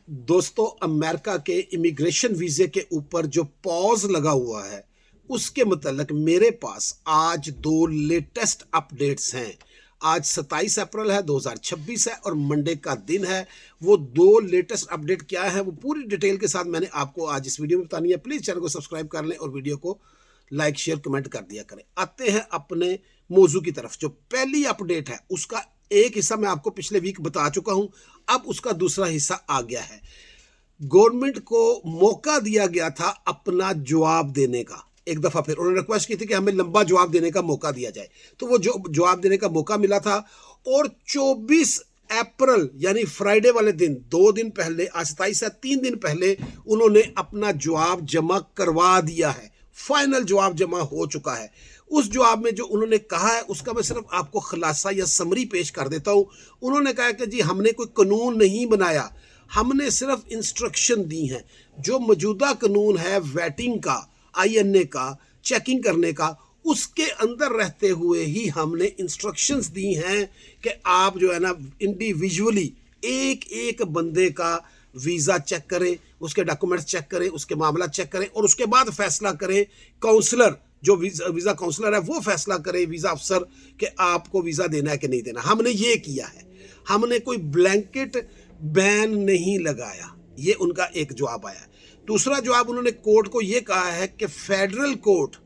दोस्तों, अमेरिका के इमिग्रेशन वीजे के ऊपर जो पॉज लगा हुआ है उसके मतलब मेरे पास आज दो लेटेस्ट अपडेट्स हैं। आज 27 अप्रैल है, 2026 है और मंडे का दिन है। वो दो लेटेस्ट अपडेट क्या है वो पूरी डिटेल के साथ मैंने आपको आज इस वीडियो में बतानी है। प्लीज चैनल को सब्सक्राइब कर लें और वीडियो को लाइक शेयर कमेंट कर दिया करें। आते हैं अपने मौजू की तरफ। जो पहली अपडेट है उसका एक हिस्सा मैं आपको पिछले वीक बता चुका हूं, अब उसका दूसरा हिस्सा आ गया है। गवर्नमेंट को मौका दिया गया था अपना जवाब देने का। एक दफा फिर उन्होंने रिक्वेस्ट की थी कि हमें लंबा जवाब देने का मौका दिया जाए, तो वो जो जवाब देने का मौका मिला था। और 24 अप्रैल यानी फ्राइडे वाले दिन, 2 दिन पहले, आज 27 है, 3 दिन पहले उन्होंने अपना जवाब जमा करवा दिया है। फाइनल जवाब जमा हो चुका है। उस जवाब में जो उन्होंने कहा है उसका मैं सिर्फ आपको खुलासा या समरी पेश कर देता हूं। उन्होंने कहा कि जी हमने कोई कानून नहीं बनाया, हमने सिर्फ इंस्ट्रक्शन दी हैं। जो मौजूदा कानून है वेटिंग का, आईएनए का, चेकिंग करने का, उसके अंदर रहते हुए ही हमने इंस्ट्रक्शंस दी हैं कि आप जो है ना इंडिविजुअली एक एक बंदे का वीज़ा चेक करें, उसके डॉक्यूमेंट्स चेक करें, उसके मामला चेक करें और उसके बाद फैसला करें। काउंसलर जो वीज़ा काउंसलर है वो फैसला करे, वीज़ा अफसर, कि आपको वीज़ा देना है कि नहीं देना। हमने ये किया है, हमने कोई ब्लैंकेट बैन नहीं लगाया। ये उनका एक जवाब आया है। दूसरा जवाब उन्होंने कोर्ट को ये कहा है कि फेडरल कोर्ट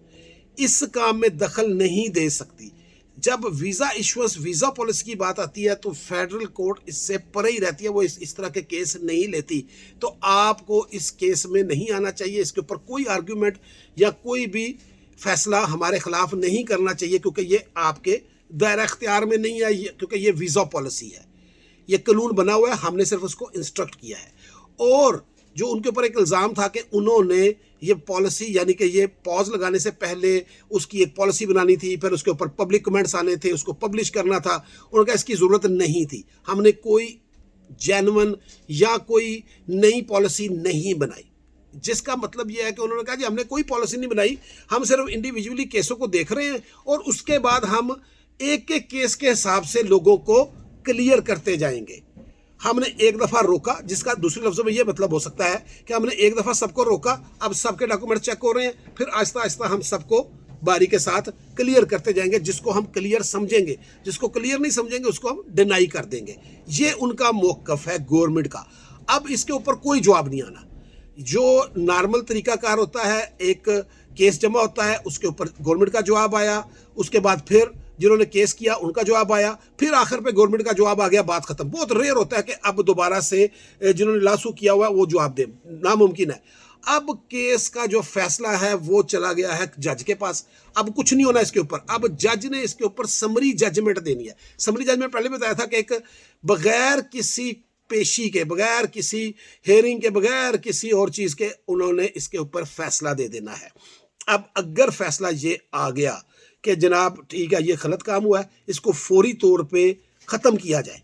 इस काम में दखल नहीं दे सकती। जब वीज़ा इशुएंस, वीज़ा पॉलिसी की बात आती है तो फेडरल कोर्ट इससे परे ही रहती है, वो इस तरह के केस नहीं लेती। तो आपको इस केस में नहीं आना चाहिए, इसके ऊपर कोई आर्ग्यूमेंट या कोई भी फैसला हमारे खिलाफ नहीं करना चाहिए, क्योंकि ये आपके दायरा इख्तियार में नहीं है, क्योंकि ये वीज़ा पॉलिसी है, ये कानून बना हुआ है, हमने सिर्फ उसको इंस्ट्रक्ट किया है। और जो उनके ऊपर एक इल्ज़ाम था कि उन्होंने ये पॉलिसी यानी कि ये पॉज लगाने से पहले उसकी एक पॉलिसी बनानी थी, फिर उसके ऊपर पब्लिक कमेंट्स आने थे, उसको पब्लिश करना था। उन्होंने कहा इसकी ज़रूरत नहीं थी, हमने कोई जेन्युइन या कोई नई पॉलिसी नहीं बनाई। जिसका मतलब यह है कि उन्होंने कहा जी हमने कोई पॉलिसी नहीं बनाई, हम सिर्फ इंडिविजुअली केसों को देख रहे हैं और उसके बाद हम एक एक केस के हिसाब से लोगों को क्लियर करते जाएंगे। हमने एक दफ़ा रोका, जिसका दूसरे लफ्ज़ों में यह मतलब हो सकता है कि हमने एक दफ़ा सबको रोका, अब सबके डॉक्यूमेंट चेक हो रहे हैं, फिर आहिस्ता आहिस्ता हम सबको बारी के साथ क्लियर करते जाएंगे। जिसको हम क्लियर समझेंगे, जिसको क्लियर नहीं समझेंगे उसको हम डिनाई कर देंगे। ये उनका मौक़िफ़ है गवर्नमेंट का। अब इसके ऊपर कोई जवाब नहीं आना। जो नॉर्मल तरीकाकार होता है, एक केस जमा होता है, उसके ऊपर गवर्नमेंट का जवाब आया, उसके बाद फिर जिन्होंने केस किया उनका जवाब आया, फिर आखिर पे गवर्नमेंट का जवाब आ गया, बात खत्म। बहुत रेयर होता है कि अब दोबारा से जिन्होंने लासू किया हुआ है वो जवाब दे, नामुमकिन है। अब केस का जो फैसला है वो चला गया है जज के पास। अब कुछ नहीं होना इसके ऊपर, अब जज ने इसके ऊपर समरी जजमेंट देनी है। समरी जजमेंट पहले बताया था कि एक बगैर किसी पेशी के, बगैर किसी हेयरिंग के, बगैर किसी और चीज़ के उन्होंने इसके ऊपर फैसला दे देना है। अब अगर फैसला ये आ गया कि जनाब ठीक है ये गलत काम हुआ है, इसको फौरी तौर पे ख़त्म किया जाए,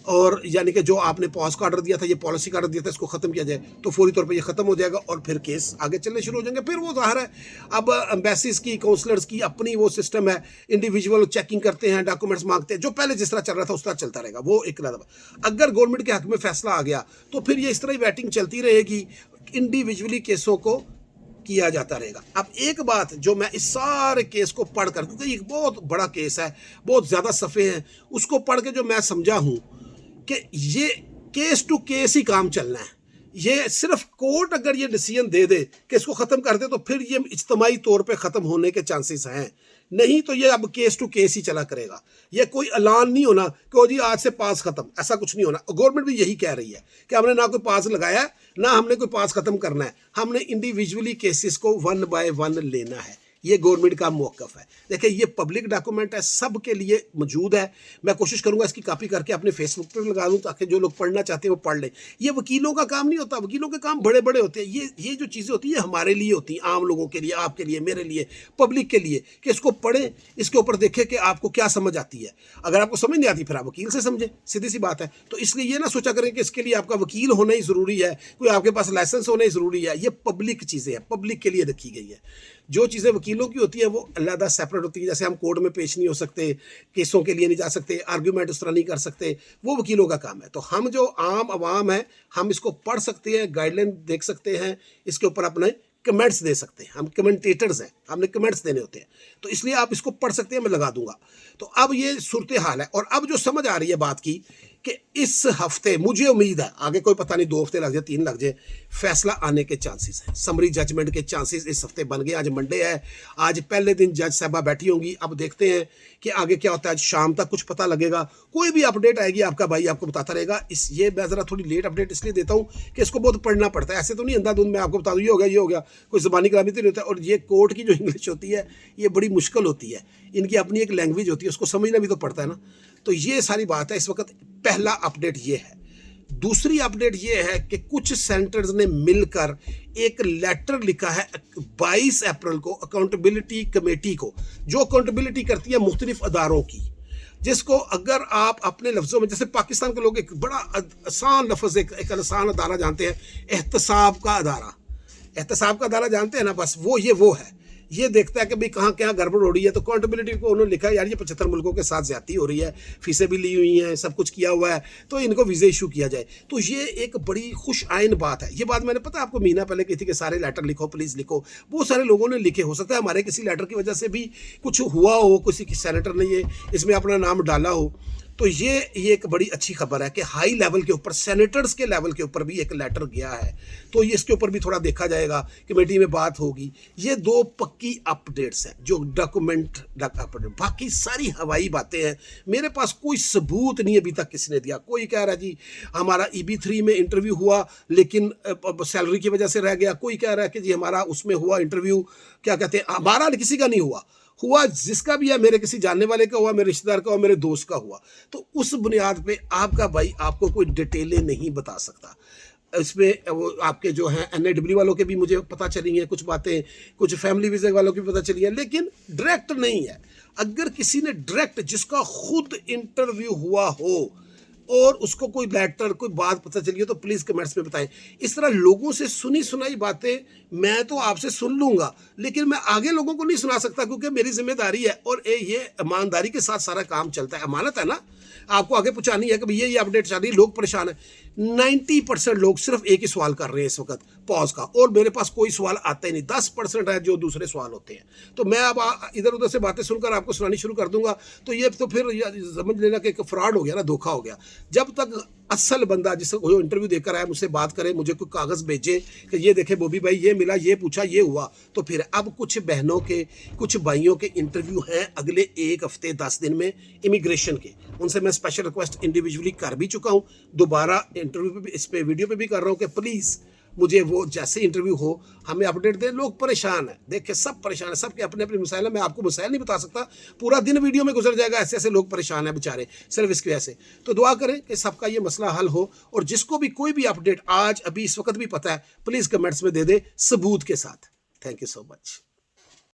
और यानी कि जो आपने पॉज का ऑर्डर दिया था, ये पॉलिसी का ऑर्डर दिया था, इसको ख़त्म किया जाए, तो फौरी तौर पे ये ख़त्म हो जाएगा और फिर केस आगे चलने शुरू हो जाएंगे। फिर वो ज़ाहिर है अब एम्बेसीज की, काउंसलर्स की अपनी वो सिस्टम है, इंडिविजुअल चेकिंग करते हैं, डॉक्यूमेंट्स मांगते हैं, जो पहले जिस तरह चल रहा था उस तरह चलता रहेगा। वो एक अगर गवर्नमेंट के हक में फैसला आ गया तो फिर ये इस तरह ही वेटिंग चलती रहेगी, इंडिविजुअली केसों को किया जाता रहेगा। अब एक बात जो मैं इस सारे केस को पढ़कर, क्योंकि एक बहुत बड़ा केस है, बहुत ज़्यादा सफ़े हैं, उसको पढ़ के जो मैं समझा हूँ कि ये केस टू केस ही काम चलना है। ये सिर्फ कोर्ट अगर ये डिसीजन दे दे कि इसको ख़त्म कर दे तो फिर ये इज्तिमाई तौर पे ख़त्म होने के चांसेस हैं, नहीं तो ये अब केस टू केस ही चला करेगा। ये कोई ऐलान नहीं होना कि ओ जी आज से पास ख़त्म, ऐसा कुछ नहीं होना। गवर्नमेंट भी यही कह रही है कि हमने ना कोई पास लगाया है, ना हमने कोई पास ख़त्म करना है, हमने इंडिविजुअली केसेस को 1 बाय 1 लेना है। ये गवर्नमेंट का मौक़िफ़ है। देखिए ये पब्लिक डॉक्यूमेंट है, सब के लिए मौजूद है। मैं कोशिश करूंगा इसकी कॉपी करके अपने फेसबुक पर लगा दूं ताकि जो लोग पढ़ना चाहते हैं वो पढ़ लें। ये वकीलों का काम नहीं होता, वकीलों के काम बड़े बड़े होते हैं। ये जो चीज़ें होती हैं हमारे लिए होती हैं, आम लोगों के लिए, आपके लिए, मेरे लिए, पब्लिक के लिए, कि इसको पढ़ें, इसके ऊपर देखें कि आपको क्या समझ आती है। अगर आपको समझ नहीं आती फिर आप वकील से समझें, सीधी सी बात है। तो इसलिए ये ना सोचा करें कि इसके लिए आपका वकील होना ही ज़रूरी है, कोई आपके पास लाइसेंस होना ही ज़रूरी है। ये पब्लिक चीज़ें हैं, पब्लिक के लिए रखी गई है। जो चीज़ें वकीलों की होती हैं वो अलग सेपरेट होती है, जैसे हम कोर्ट में पेश नहीं हो सकते, केसों के लिए नहीं जा सकते, आर्ग्यूमेंट उस तरह नहीं कर सकते, वो वकीलों का काम है। तो हम जो आम आवाम है, हम इसको पढ़ सकते हैं, गाइडलाइन देख सकते हैं, इसके ऊपर अपने कमेंट्स दे सकते हैं। हम कमेंटेटर्स हैं, हमने कमेंट्स देने होते हैं, तो इसलिए आप इसको पढ़ सकते हैं, मैं लगा दूंगा। तो अब ये सूरत हाल है, और अब जो समझ आ रही है बात की कि इस हफ्ते मुझे उम्मीद है, आगे कोई पता नहीं 2 हफ्ते लग जाए, 3 लग जाए, फैसला आने के चांसेस हैं, समरी जजमेंट के चांसेस इस हफ्ते बन गए। आज मंडे है, आज पहले दिन जज साहबा बैठी होंगी। अब देखते हैं कि आगे क्या होता है। आज शाम तक कुछ पता लगेगा, कोई भी अपडेट आएगी आपका भाई आपको बताता रहेगा। ये मैं ज़रा थोड़ी लेट अपडेट इसलिए देता हूँ कि इसको बहुत पढ़ना पड़ता है, ऐसे तो नहीं अंधाधुंध मैं आपको बता दूँ ये हो गया ये हो गया, कोई ज़बानी कलामी तो नहीं होता। और ये कोर्ट की जो इंग्लिश होती है ये बड़ी मुश्किल होती है, इनकी अपनी एक लैंग्वेज होती है, उसको समझना भी तो पड़ता है ना। तो ये सारी बात है। इस वक्त पहला अपडेट ये है। दूसरी अपडेट ये है कि कुछ सेंटर्स ने मिलकर एक लेटर लिखा है 22 अप्रैल को अकाउंटेबिलिटी कमेटी को, जो अकाउंटेबिलिटी करती है मुख्तलिफ अदारों की, जिसको अगर आप अपने लफ्ज़ों में, जैसे पाकिस्तान के लोग एक बड़ा आसान लफ्ज़, एक आसान अदारा जानते हैं, एहतसाब का अदारा। एहतसाब का अदारा जानते हैं ना, बस वो है। ये देखता है कि भाई कहाँ क्या गड़बड़ हो रही है, तो अकाउंटेबिलिटी को उन्होंने लिखा है यार ये 75 मुल्कों के साथ ज्यादती हो रही है, फीसें भी ली हुई हैं, सब कुछ किया हुआ है, तो इनको वीज़े इशू किया जाए। तो ये एक बड़ी खुश आइन बात है। ये बात मैंने पता आपको महीना पहले की थी कि सारे लेटर लिखो, प्लीज़ लिखो। बहुत सारे लोगों ने लिखे, हो सकता है हमारे किसी लेटर की वजह से भी कुछ हुआ हो, किसी सेनेटर ने ये इसमें अपना नाम डाला हो। तो ये एक बड़ी अच्छी खबर है कि हाई लेवल के ऊपर, सेनेटर्स के लेवल के ऊपर भी एक लेटर गया है। तो ये इसके ऊपर भी थोड़ा देखा जाएगा, कमेटी में बात होगी। ये 2 पक्की अपडेट्स हैं जो डॉक्यूमेंट अपडेट, बाकी सारी हवाई बातें हैं। मेरे पास कोई सबूत नहीं अभी तक किसी ने दिया। कोई कह रहा है जी हमारा EB3 में इंटरव्यू हुआ लेकिन सैलरी की वजह से रह गया। कोई कह रहा है कि जी हमारा उसमें हुआ इंटरव्यू, क्या कहते हैं, हमारा किसी का नहीं हुआ जिसका भी है, मेरे किसी जानने वाले का हुआ, मेरे रिश्तेदार का हुआ, मेरे दोस्त का हुआ। तो उस बुनियाद पे आपका भाई आपको कोई डिटेलें नहीं बता सकता। इसमें वो आपके जो हैं NIW वालों के भी मुझे पता चली हैं कुछ बातें, कुछ फैमिली वीज़ा वालों की भी पता चली है, लेकिन डायरेक्ट नहीं है। अगर किसी ने डायरेक्ट, जिसका खुद इंटरव्यू हुआ हो और उसको कोई लेटर, कोई बात पता चली हो, तो प्लीज़ कमेंट्स में बताएं। इस तरह लोगों से सुनी सुनाई बातें मैं तो आपसे सुन लूँगा, लेकिन मैं आगे लोगों को नहीं सुना सकता, क्योंकि मेरी जिम्मेदारी है और ये ईमानदारी के साथ सारा काम चलता है। अमानत है ना, आपको आगे पहुँचानी है कि ये अपडेट चल रही है, लोग परेशान हैं। 90% लोग सिर्फ एक ही सवाल कर रहे हैं इस वक्त, पॉज का, और मेरे पास कोई सवाल आता ही नहीं। 10% है जो दूसरे सवाल होते हैं। तो मैं अब इधर उधर से बातें सुनकर आपको सुनानी शुरू कर दूंगा, तो ये तो फिर समझ लेना कि एक फ्रॉड हो गया ना, धोखा हो गया। जब तक असल बंदा जिसको जो इंटरव्यू देकर आया मुझसे बात करे, मुझे कोई कागज़ भेजे कि ये देखे बॉबी भाई ये मिला, ये पूछा, ये हुआ, तो फिर अब कुछ बहनों के, कुछ भाइयों के इंटरव्यू हैं अगले 1 हफ्ते 10 दिन में इमिग्रेशन के। उनसे मैं स्पेशल रिक्वेस्ट इंडिविजुअली कर भी चुका हूँ, दोबारा इंटरव्यू पे भी, इस पे वीडियो पे भी कर रहा हूँ कि प्लीज़ मुझे वो जैसे इंटरव्यू हो हमें अपडेट दें। लोग परेशान हैं, देखिए सब परेशान है, सबके अपने अपने मसाइल है। मैं आपको मसाइल नहीं बता सकता, पूरा दिन वीडियो में गुजर जाएगा, ऐसे ऐसे लोग परेशान हैं बेचारे सिर्फ इसकी वजह से। तो दुआ करें कि सबका ये मसला हल हो, और जिसको भी कोई भी अपडेट आज अभी इस वक्त भी पता है, प्लीज़ कमेंट्स में दे दे सबूत के साथ। Thank you so much.